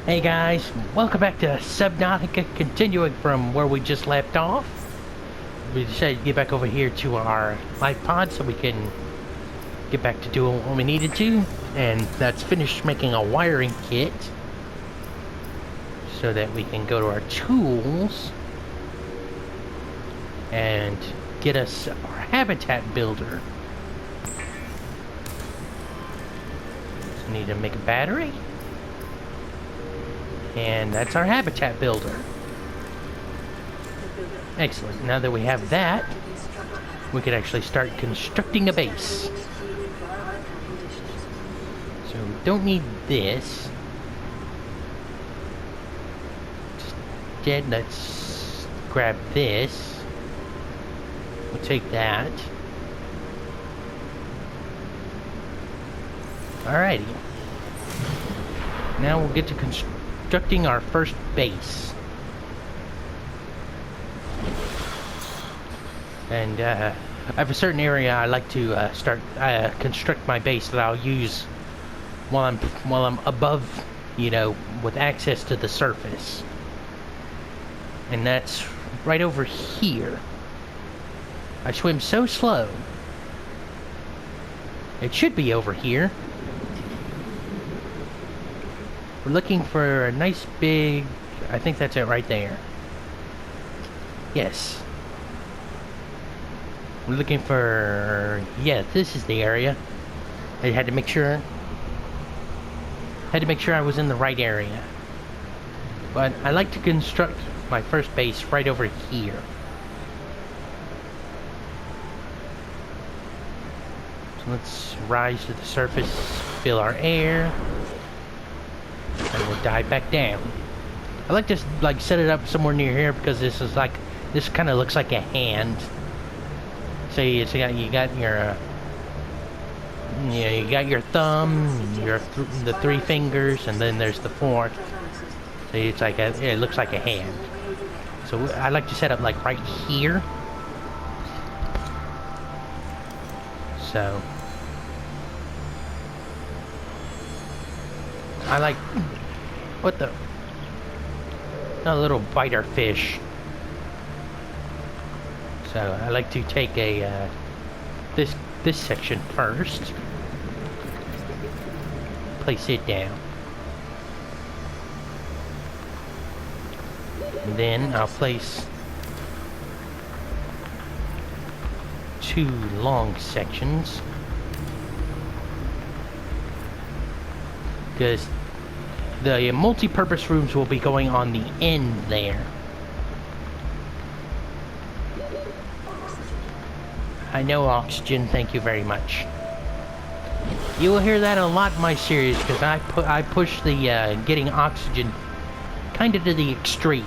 Hey guys, welcome back to Subnautica, continuing from where we just left off. We decided to get back over here to our life pod so we can get back to doing what we needed to. And that's finished making a wiring kit so that we can go to our tools and get us our habitat builder. So we need to make a battery. And that's our habitat builder. Excellent. Now that we have that, we can actually start constructing a base. So we don't need this. Instead, let's grab this. We'll take that. Alrighty. Now we'll get to constructing our first base. And I have a certain area I like to construct my base that I'll use while I'm above, with access to the surface. And that's right over here. I swim so slow. It should be over here. We're looking for a nice big... I think that's it right there. Yes. We're looking for... Yeah, this is the area. I had to make sure... I was in the right area. But I like to construct my first base right over here. So let's rise to the surface, fill our air. And we'll dive back down. I like to set it up somewhere near here because this kind of looks like a hand. So you got your thumb, the three fingers, and then there's the fourth. So it looks like a hand. So I like to set up like right here. So I like... What the... A little biter fish. So I like to take a... this section first. Place it down. And then I'll place 2 long sections. Because the multi-purpose rooms will be going on the end there. I know, Oxygen, thank you very much. You will hear that a lot in my series because I push the getting oxygen kind of to the extreme.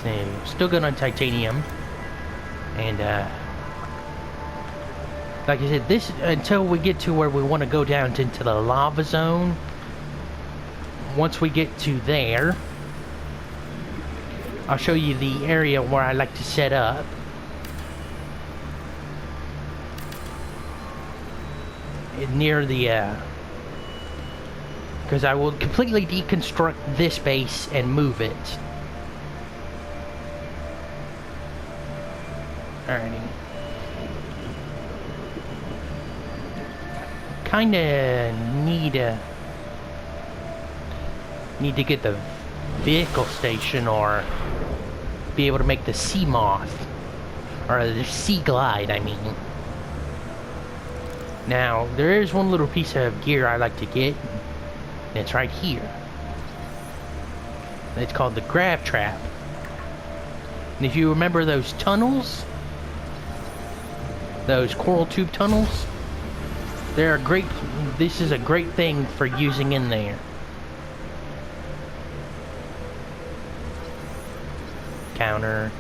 So, still good on titanium. And like I said, this until we get to where we want to go down into the lava zone. Once we get to there, I'll show you the area where I like to set up. Near the, because I will completely deconstruct this base and move it. Alrighty. Kinda need to get the vehicle station or be able to make the sea moth or the sea glide, I mean. Now there is one little piece of gear I like to get, and it's right here. It's called the grab trap. And if you remember those tunnels, those coral tube tunnels, they're a great... This is a great thing for using in there. Counter.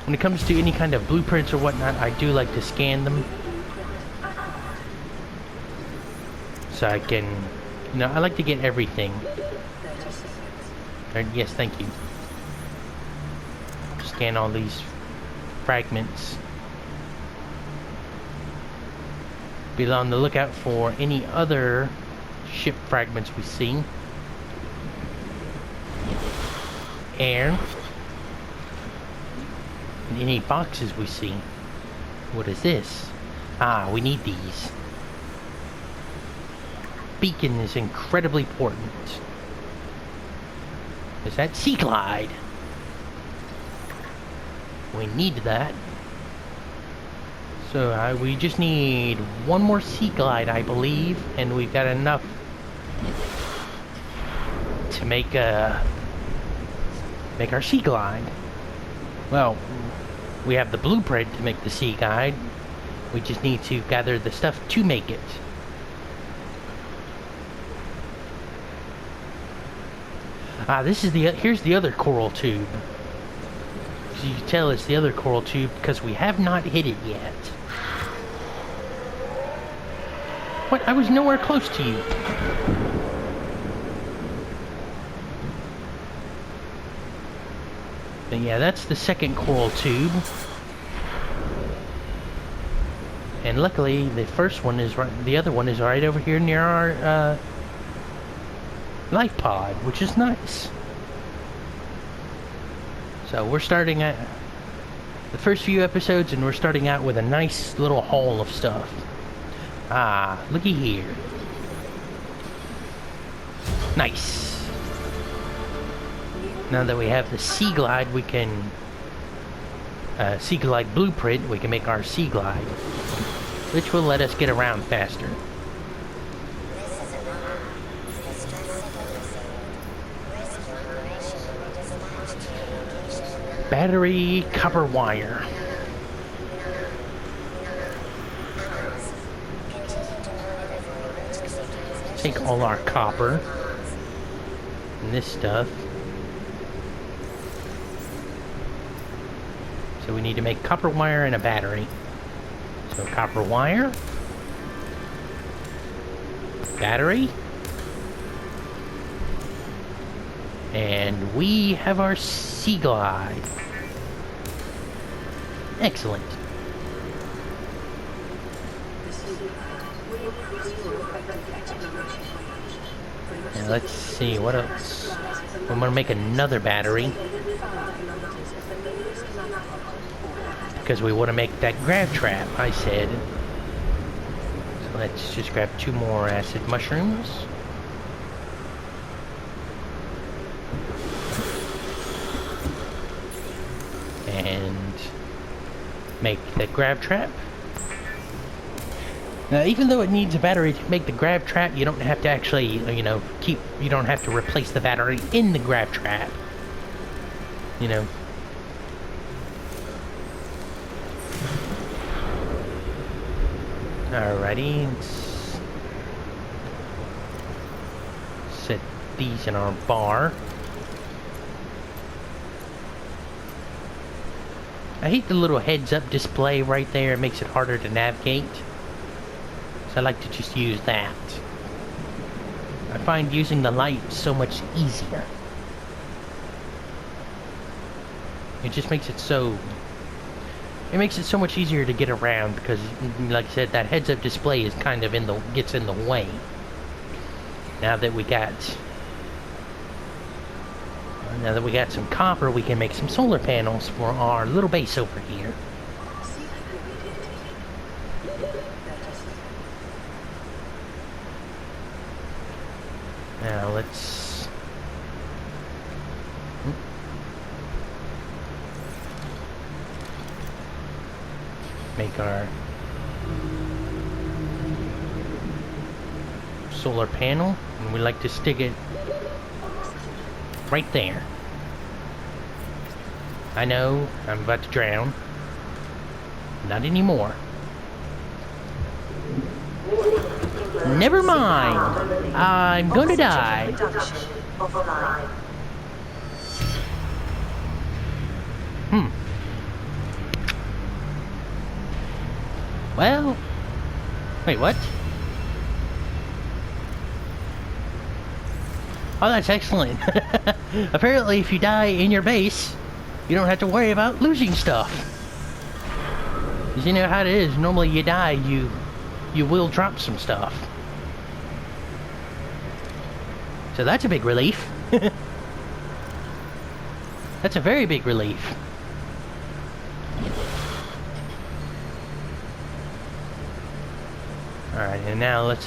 When it comes to any kind of blueprints or whatnot, I do like to scan them. So I can... I like to get everything. Yes, thank you. Scan all these fragments. Be on the lookout for any other ship fragments we see. And any boxes we see. What is this? Ah, we need these. Beacon is incredibly important. Is that Sea Glide? We need that. So we just need one more Sea Glide, I believe, and we've got enough to make our Sea Glide. Well, we have the blueprint to make the Sea Glide. We just need to gather the stuff to make it. Ah, this is here's the other coral tube. So you can tell it's the other coral tube because we have not hit it yet. What? I was nowhere close to you. But yeah, that's the second coral tube. And luckily, the first one is right. The other one is right over here near our life pod, which is nice. So we're starting at the first few episodes, and we're starting out with a nice little haul of stuff. Ah, looky here. Nice. Now that we have the Sea Glide, we can Sea Glide blueprint. We can make our Sea Glide, which will let us get around faster. Battery copper wire. Take all our copper and this stuff. So we need to make copper wire and a battery. So copper wire, battery, and we have our Sea Glide. Excellent. Now let's see, what else? I'm gonna make another battery. Because we want to make that grab trap, I said. So let's just grab 2 more acid mushrooms. And make the grab trap. Now, even though it needs a battery to make the grab trap, you don't have to actually, you don't have to replace the battery in the grab trap. You know. Alrighty, let's set these in our bar. I hate the little heads-up display right there. It makes it harder to navigate. So I like to just use that. I find using the light so much easier. It just makes it so... It makes it so much easier to get around because, like I said, that heads-up display is kind of gets in the way. Now that we got some copper, we can make some solar panels for our little base over here. Now let's make our solar panel, and we like to stick it right there. I know I'm about to drown. Not anymore. Never mind. I'm gonna die. Well, wait, what? Oh, that's excellent. Apparently, if you die in your base, you don't have to worry about losing stuff. 'Cause you know how it is. Normally, you die, you you will drop some stuff. So that's a big relief. That's a very big relief. Alright, and now let's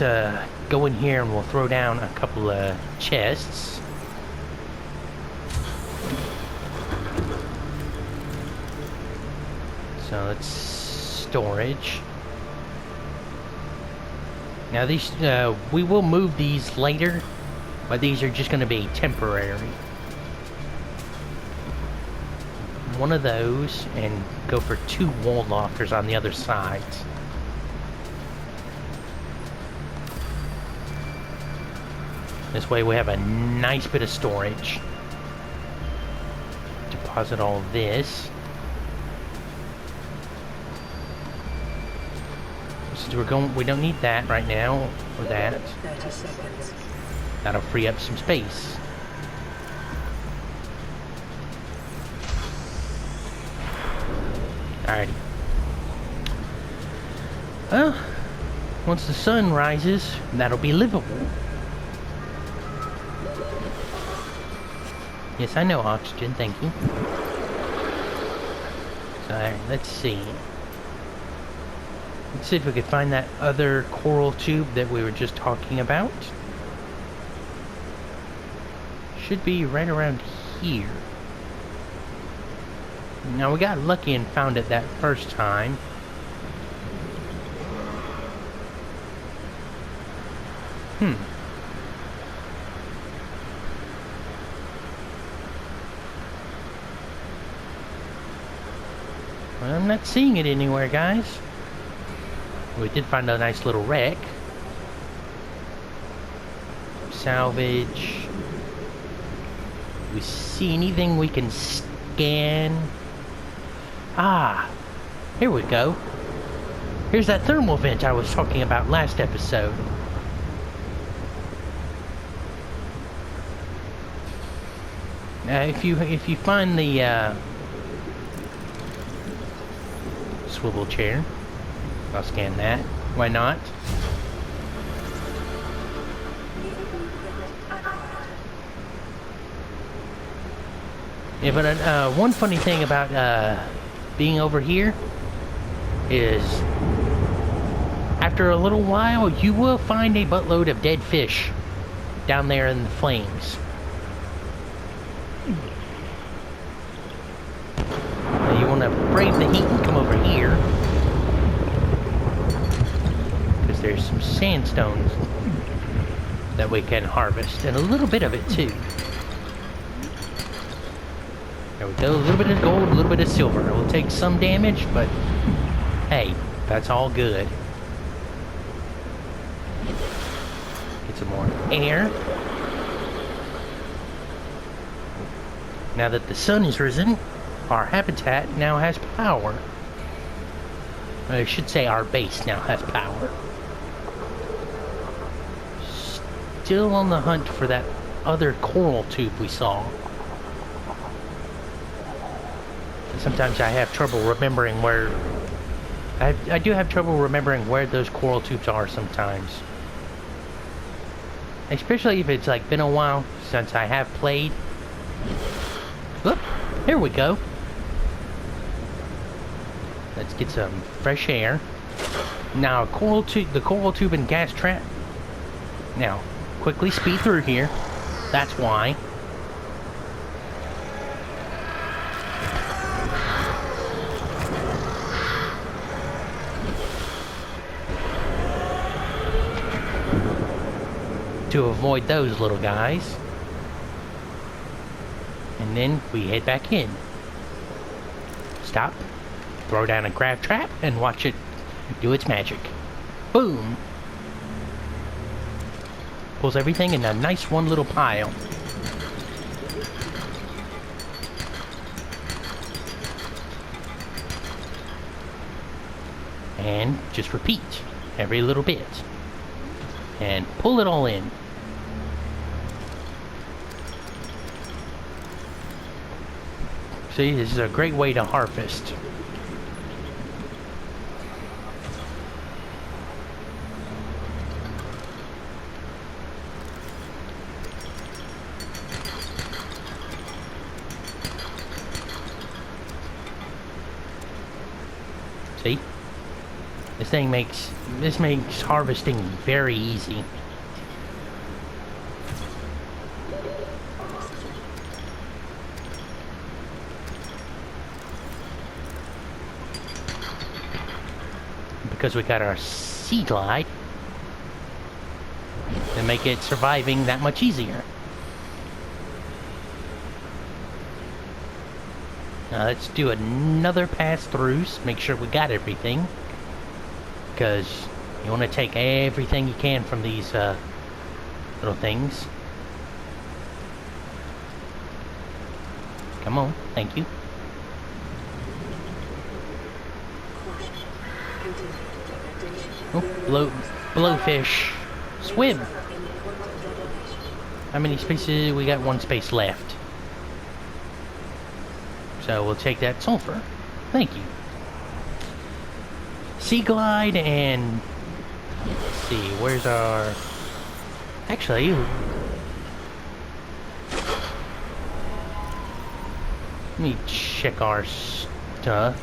go in here and we'll throw down a couple of chests. So let's storage. Now these, we will move these later, but these are just going to be temporary. One of those, and go for 2 wall lockers on the other side. This way we have a nice bit of storage. Deposit all this. Since we don't need that right now, or that. 30 seconds. That'll free up some space. Alrighty. Well, once the sun rises, that'll be livable. Yes, I know oxygen, thank you. So, alright, let's see. Let's see if we could find that other coral tube that we were just talking about. Should be right around here. Now, we got lucky and found it that first time. Well, I'm not seeing it anywhere, guys. We did find a nice little wreck. Salvage. We see anything we can scan? Ah, here we go. Here's that thermal vent I was talking about last episode. Now, if you find the swivel chair, I'll scan that. Why not? Yeah, but one funny thing about being over here is after a little while you will find a buttload of dead fish down there in the flames. Now you want to brave the heat and come over here because there's some sandstones that we can harvest, and a little bit of it too. There we go, a little bit of gold, a little bit of silver. It will take some damage, but hey, that's all good. Get some more air. Now that the sun is risen, our habitat now has power. I should say our base now has power. Still on the hunt for that other coral tube we saw. Sometimes I have trouble remembering where... I do have trouble remembering where those coral tubes are sometimes. Especially if it's like been a while since I have played. Oop, here we go. Let's get some fresh air. Now, the coral tube and gas trap. Now, quickly speed through here. That's why. To avoid those little guys. And then we head back in. Stop. Throw down a grab trap and watch it do its magic. Boom! Pulls everything in a nice one little pile. And just repeat every little bit. And pull it all in. See, this is a great way to harvest. This makes harvesting very easy. Because we got our sea glide, and make it surviving that much easier. Now let's do another pass through, make sure we got everything. Because you want to take everything you can from these little things. Come on, thank you. Oh, blowfish. Swim! How many spaces? We got one space left. So we'll take that sulfur. Thank you. Sea glide and... Let's see, where's our... Actually... Let me check our stuff.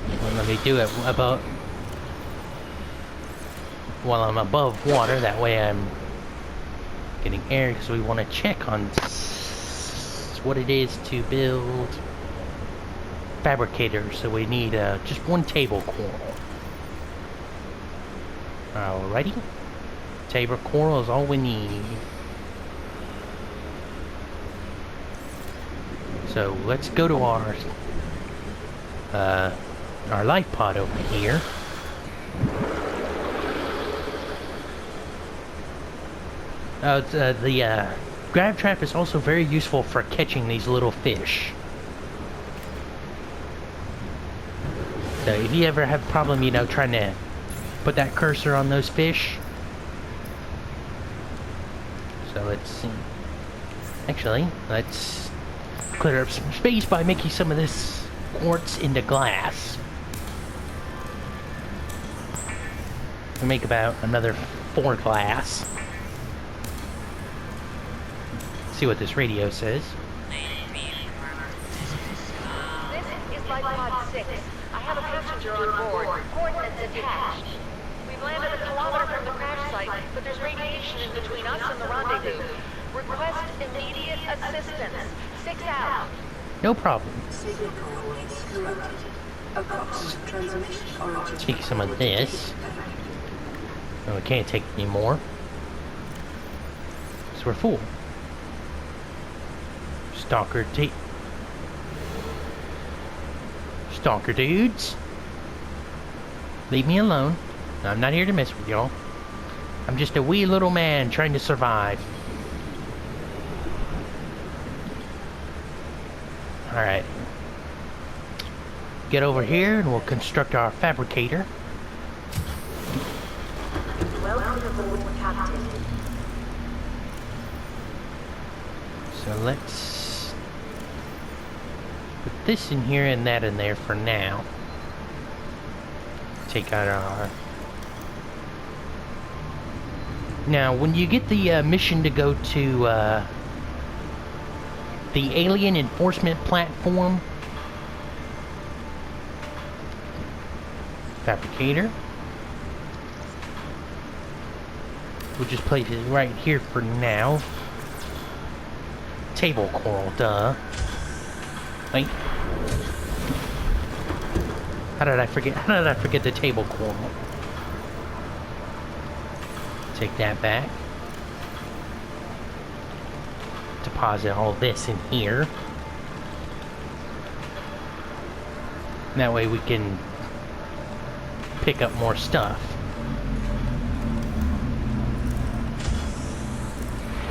Well, let me do it about... While I'm above water, that way I'm getting air, because we want to check on what it is to build fabricators. So we need just one table coral. Alrighty, table coral is all we need. So let's go to our life pod over here. The grab trap is also very useful for catching these little fish. So if you ever have a problem, you know, trying to put that cursor on those fish. So let's see. Actually, let's clear up some space by making some of this quartz into glass. We'll make about another 4 glass. See what this radio says. This is Life Pod 6. I have a passenger on board. Coordinates attached. We've landed a kilometer from the crash site, but there's radiation in between us and the rendezvous. Request immediate assistance. 6 out. No problem. Take some of this. No, we can't take any more. So we're full. Stalker dudes. Leave me alone. I'm not here to mess with y'all. I'm just a wee little man trying to survive. Alright. Get over here and we'll construct our fabricator. Welcome aboard, Captain. So let's put this in here and that in there for now. Take out our... Now, when you get the mission to go to the alien enforcement platform, fabricator, we'll just place it right here for now. Table coral, duh. Wait. How did I forget the table coral? Take that back. Deposit all this in here. And that way we can pick up more stuff.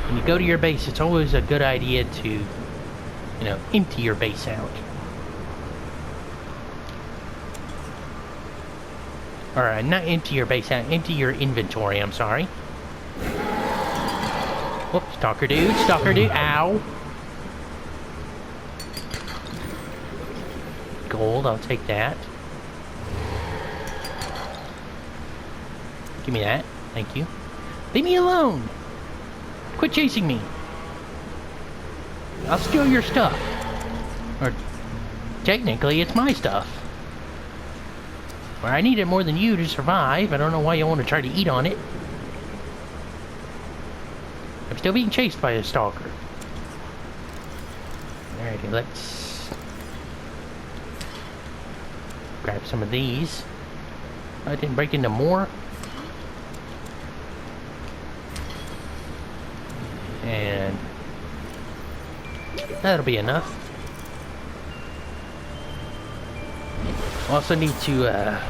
When you go to your base, it's always a good idea to, you know, empty your base out. Alright, not empty your base out, empty your inventory, I'm sorry. Whoops, stalker dude, ow! Gold, I'll take that. Give me that, thank you. Leave me alone! Quit chasing me! I'll steal your stuff. Or, technically, it's my stuff. Well, I need it more than you to survive. I don't know why you want to try to eat on it. I'm still being chased by a stalker. Alrighty, let's grab some of these. I didn't break into more. And that'll be enough. Also need to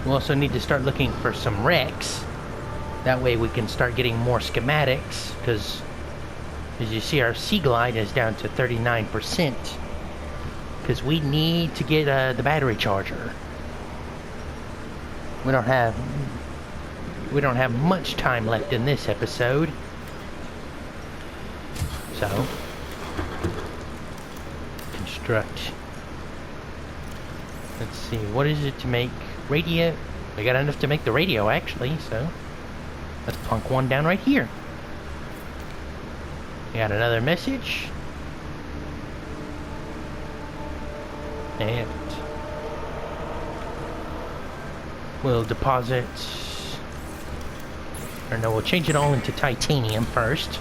we also need to start looking for some wrecks. That way we can start getting more schematics, because as you see, our sea glide is down to 39%, because we need to get the battery charger. We don't have much time left in this episode, so construct. Let's see, what is it to make radio? We got enough to make the radio, actually, so let's plunk one down right here. We got another message. And we'll deposit, or no, we'll change it all into titanium first,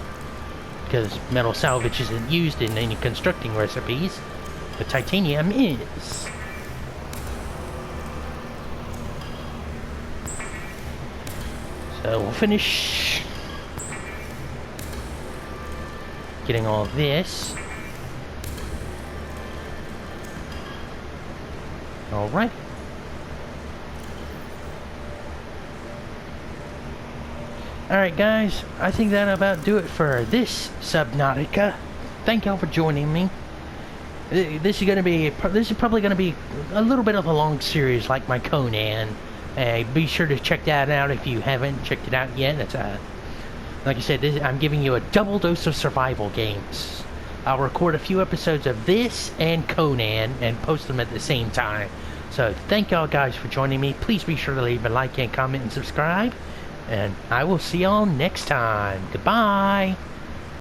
because metal salvage isn't used in any constructing recipes, but titanium is. So we'll finish getting all of this. Alright. Alright guys, I think that'll about do it for this Subnautica. Thank y'all for joining me. This is probably gonna be a little bit of a long series like my Conan. Be sure to check that out if you haven't checked it out yet. It's like I said, I'm giving you a double dose of survival games. I'll record a few episodes of this and Conan and post them at the same time. So thank y'all guys for joining me. Please be sure to leave a like and comment and subscribe. And I will see y'all next time. Goodbye.